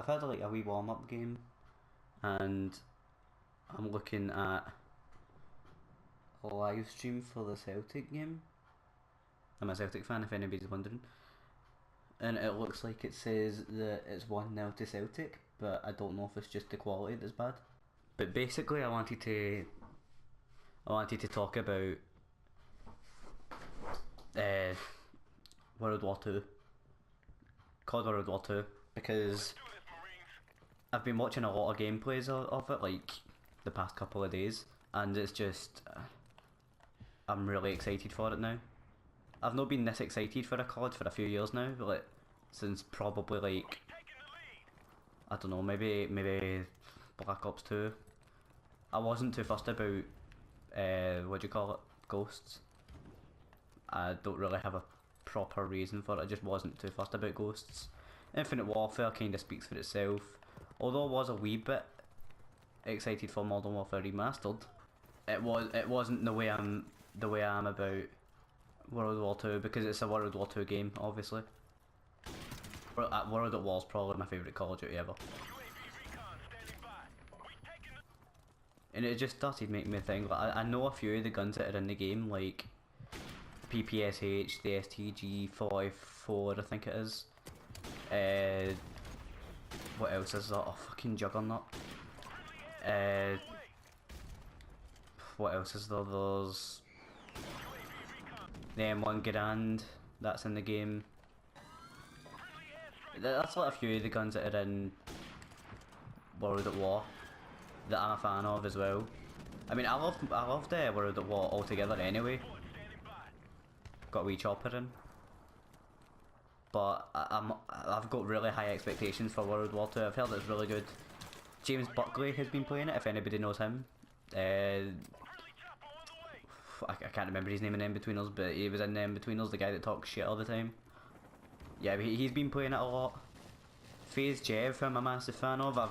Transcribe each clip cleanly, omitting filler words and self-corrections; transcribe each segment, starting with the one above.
I've had like a wee warm-up game, and I'm looking at a live stream for the Celtic game. I'm a Celtic fan, if anybody's wondering. And it looks like it says that it's 1-0 to Celtic, but I don't know if it's just the quality that's bad. But basically, I wanted to talk about World War II, COD World War II, because I've been watching a lot of gameplays of it, like the past couple of days, and it's just I'm really excited for it now. I've not been this excited for a COD for a few years now, but like since probably like I don't know, maybe Black Ops 2. I wasn't too fussed about what do you call it, Ghosts. I don't really have a proper reason for it. I just wasn't too fussed about Ghosts. Infinite Warfare kind of speaks for itself. Although I was a wee bit excited for Modern Warfare Remastered, it wasn't the way I am about World War 2, because it's a World War 2 game, obviously. World at War is probably my favourite Call of Duty ever. And it just started making me think, like, I know a few of the guns that are in the game, like PPSH, the STG-44, I think it is. What else is that? Oh, fucking Juggernaut. What else is there? There's the M1 Garand, that's in the game. That's like a few of the guns that are in World at War that I'm a fan of as well. I mean, I loved World at War altogether anyway. Got a wee chopper in. But I've got really high expectations for World War 2. I've heard it's really good. James Buckley has been playing it, if anybody knows him. I can't remember his name in In-Betweeners, but he was in In-Betweeners, the guy that talks shit all the time. Yeah, he's been playing it a lot. FaZe Jev, I'm a massive fan of. I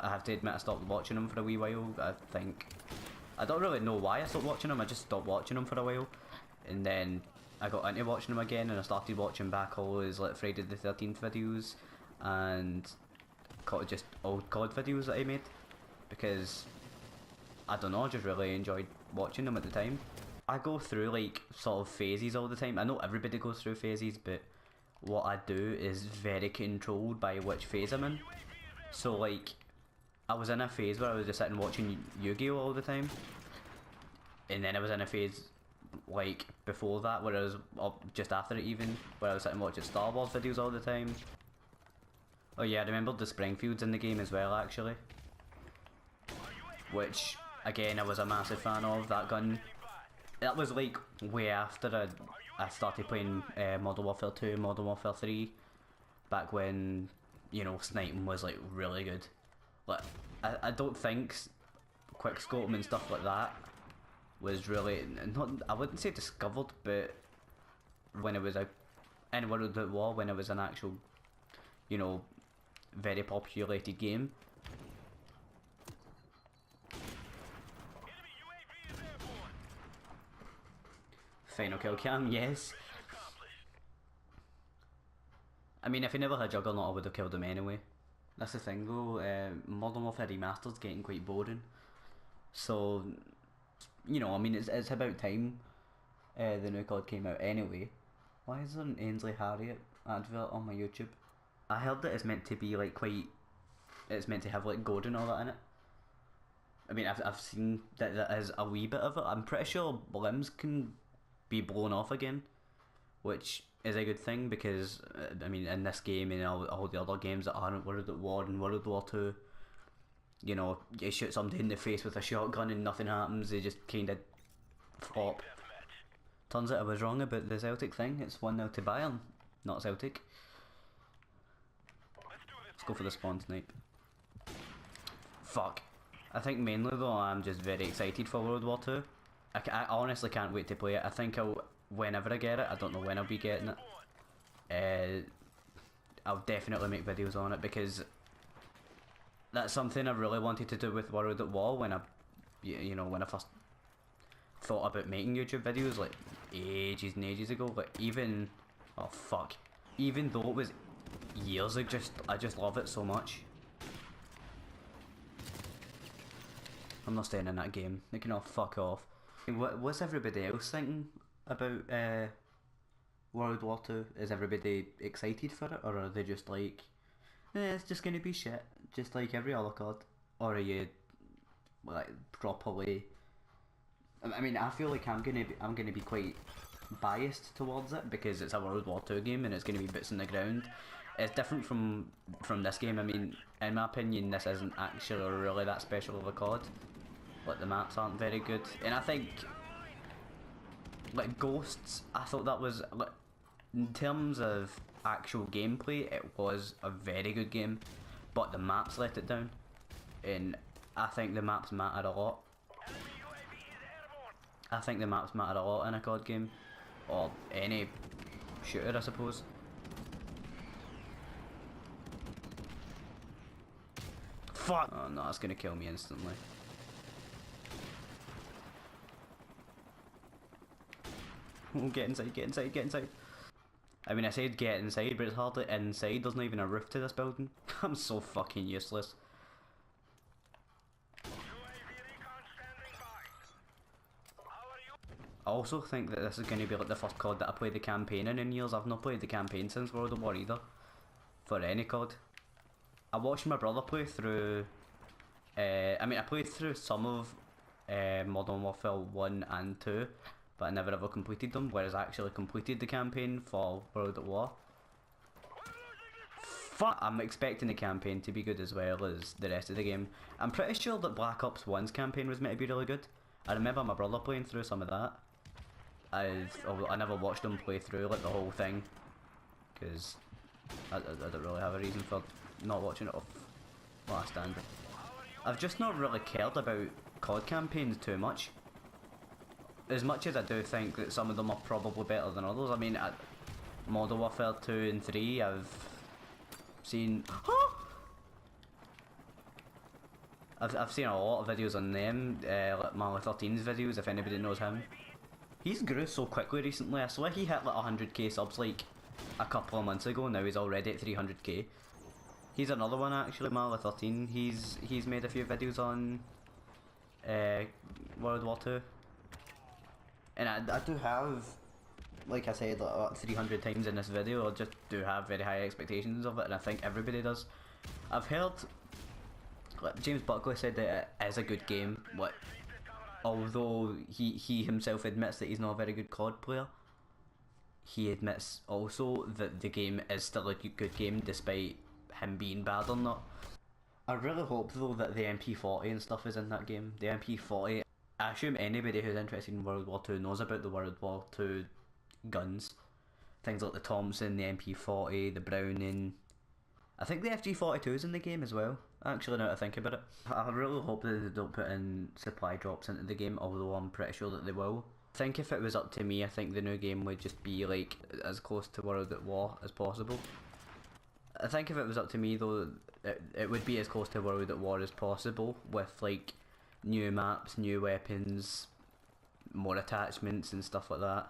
have to admit I stopped watching him for a wee while. I don't really know why I stopped watching him, I just stopped watching him for a while. And then I got into watching him again, and I started watching back all his like Friday the 13th videos and just old COD videos that he made, because I don't know, I just really enjoyed watching them at the time. I go through like sort of phases all the time. I know everybody goes through phases, but what I do is very controlled by which phase I'm in. So like, I was in a phase where I was just sitting watching Yu-Gi-Oh all the time, and then I was in a phase like before that where I was just after it even, where I was sitting watching Star Wars videos all the time. Oh yeah, I remembered the Springfields in the game as well, actually, which again I was a massive fan of. That gun, that was like way after I started playing Modern Warfare 2, Modern Warfare 3, back when, you know, sniping was like really good. Like, I don't think quickscoping and stuff like that was really, not, I wouldn't say discovered, but when it was in World at War, when it was an actual, you know, very populated game. Final kill cam, yes. I mean, if he never had Juggernaut, I would have killed him anyway. That's the thing though, Modern Warfare Remastered's getting quite boring. So, you know, I mean, it's about time the new COD came out anyway. Why is there an Ainsley Harriott advert on my YouTube? I heard that it's meant to be like quite, it's meant to have like gold and all that in it. I mean, I've seen that there is a wee bit of it. I'm pretty sure limbs can be blown off again, which is a good thing, because I mean, in this game and all the other games that aren't World at War and World War 2, you know, you shoot somebody in the face with a shotgun and nothing happens, they just kind of flop. Turns out I was wrong about the Celtic thing. It's 1-0 to Bayern, not Celtic. Let's go for the spawn snipe. Fuck. I think mainly though I'm just very excited for World War 2. I honestly can't wait to play it. I think whenever I get it, I don't know when I'll be getting it. I'll definitely make videos on it, because that's something I really wanted to do with World at War when you know, when I first thought about making YouTube videos, like ages and ages ago. Like even, oh fuck, even though it was years. I just love it so much. I'm not staying in that game. They can all fuck off. What's everybody else thinking about World War 2? Is everybody excited for it, or are they just like, it's just gonna be shit, just like every other COD? Or are you like properly? I mean, I feel like I'm gonna be quite biased towards it because it's a World War 2 game and it's gonna be boots on the ground. It's different from this game. I mean, in my opinion, this isn't actually really that special of a COD. Like, the maps aren't very good, and I think like Ghosts, I thought that was, like, in terms of actual gameplay, it was a very good game, but the maps let it down, and I think the maps mattered a lot. I think the maps mattered a lot in a COD game, or any shooter, I suppose. Fuck! Oh no, it's gonna kill me instantly. Oh, get inside, get inside, get inside. I mean, I said get inside, but it's hardly inside. There's not even a roof to this building. I'm so fucking useless. I also think that this is going to be like the first COD that I played the campaign in years. I've not played the campaign since World War either. For any COD. I watched my brother play through... I mean, I played through some of Modern Warfare 1 and 2. But I never ever completed them, whereas I actually completed the campaign for World at War. Fuck! I'm expecting the campaign to be good as well as the rest of the game. I'm pretty sure that Black Ops 1's campaign was meant to be really good. I remember my brother playing through some of that. I never watched him play through like the whole thing, because I don't really have a reason for not watching it off last stand. I've just not really cared about COD campaigns too much. As much as I do think that some of them are probably better than others. I mean, at Modern Warfare 2 and 3, I've seen... I've seen a lot of videos on them, like Mali13's videos, if anybody knows him. He's grew so quickly recently. I swear he hit like 100k subs like a couple of months ago, now he's already at 300k. He's another one actually, Mali13. He's made a few videos on World War 2. And I do have, like I said, like 300 times in this video, I just do have very high expectations of it, and I think everybody does. I've heard, like James Buckley said that it is a good game, like, although he himself admits that he's not a very good COD player, he admits also that the game is still a good game despite him being bad or not. I really hope though that the MP40 and stuff is in that game. The MP40, I assume anybody who's interested in World War 2 knows about the World War 2 guns. Things like the Thompson, the MP40, the Browning. I think the FG42 is in the game as well, actually, now that I think about it. I really hope that they don't put in supply drops into the game, although I'm pretty sure that they will. I think if it was up to me, I think the new game would just be like as close to World at War as possible. I think if it was up to me though, it would be as close to World at War as possible, with like new maps, new weapons, more attachments and stuff like that.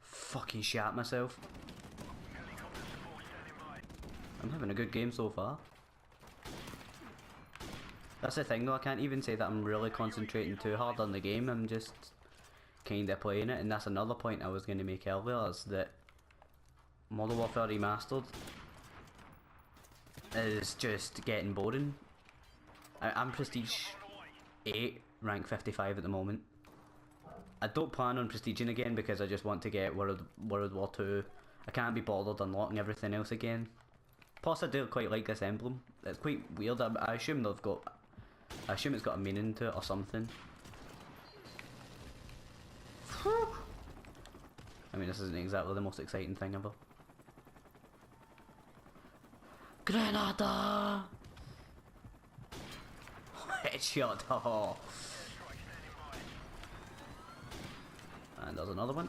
Fucking shat myself. I'm having a good game so far. That's the thing though, I can't even say that I'm really concentrating too hard on the game, I'm just kinda playing it, and that's another point I was going to make earlier, is that Modern Warfare Remastered is just getting boring. I'm Prestige 8, rank 55 at the moment. I don't plan on prestiging again because I just want to get World War 2. I can't be bothered unlocking everything else again. Plus I do quite like this emblem. It's quite weird. I assume they've got... I assume it's got a meaning to it or something. I mean, this isn't exactly the most exciting thing ever. Grenada! Headshot! Oh. And there's another one.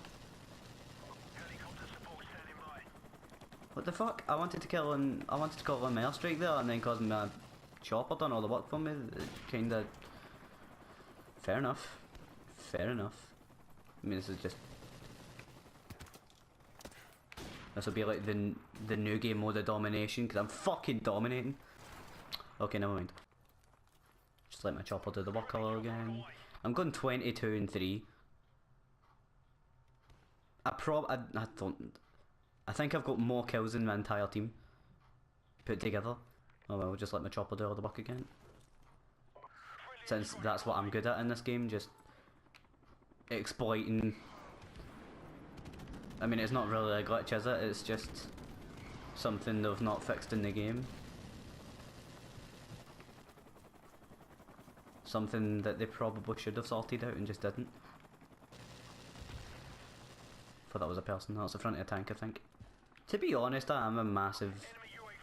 What the fuck? I wanted to kill him airstrike there and then cause my chopper done all the work for me. Kinda... Fair enough. Fair enough. I mean, this is just... This will be like the new game mode of domination, because I'm fucking dominating. Okay, never mind. Just let my chopper do the work color again. I'm going 22 and 3. I don't... I think I've got more kills than my entire team put together. Oh well, just let my chopper do all the work again. Since that's what I'm good at in this game, just exploiting. I mean, it's not really a glitch, is it? It's just something they've not fixed in the game. Something that they probably should have sorted out and just didn't. Thought that was a person. That's the front of a tank, I think. To be honest, I am a massive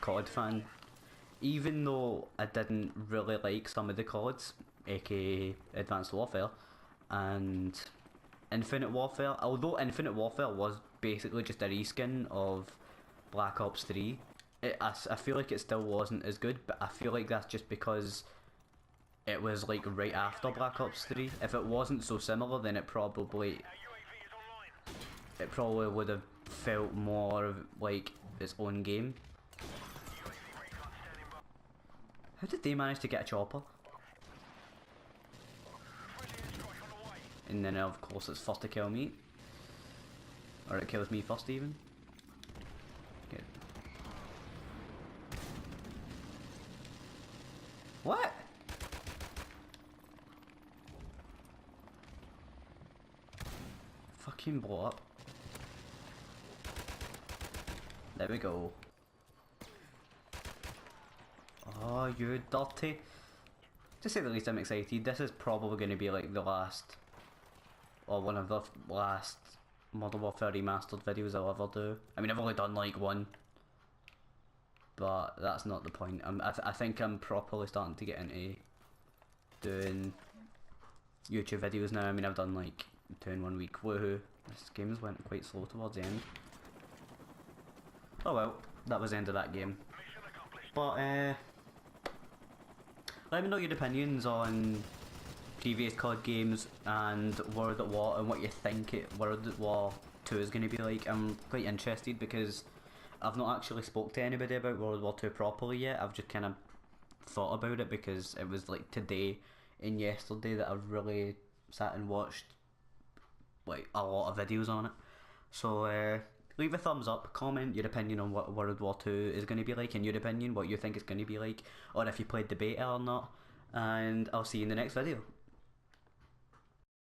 COD fan. Even though I didn't really like some of the CODs, aka Advanced Warfare and Infinite Warfare, although Infinite Warfare was basically just a reskin of Black Ops 3, I feel like it still wasn't as good, but I feel like that's just because it was like right after Black Ops 3. If it wasn't so similar, then it probably would have felt more of like its own game. How did they manage to get a chopper? And then of course it's first to kill me. Or it kills me first even. Good. What? Fucking blow up. There we go. Oh, you dirty. To say the least, I'm excited. This is probably going to be like the last, or one of the last Modern Warfare Remastered videos I'll ever do. I mean, I've only done like one, but that's not the point. I think I'm properly starting to get into doing YouTube videos now. I mean, I've done like 2 in 1 week. Woohoo. This game's went quite slow towards the end. Oh well, that was the end of that game. But let me know your opinions on previous COD games and World at War and what you think World at War 2 is going to be like. I'm quite interested because I've not actually spoke to anybody about World War 2 properly yet. I've just kind of thought about it because it was like today and yesterday that I've really sat and watched like a lot of videos on it. So leave a thumbs up, comment your opinion on what World War 2 is going to be like, in your opinion, what you think it's going to be like, or if you played the beta or not, and I'll see you in the next video.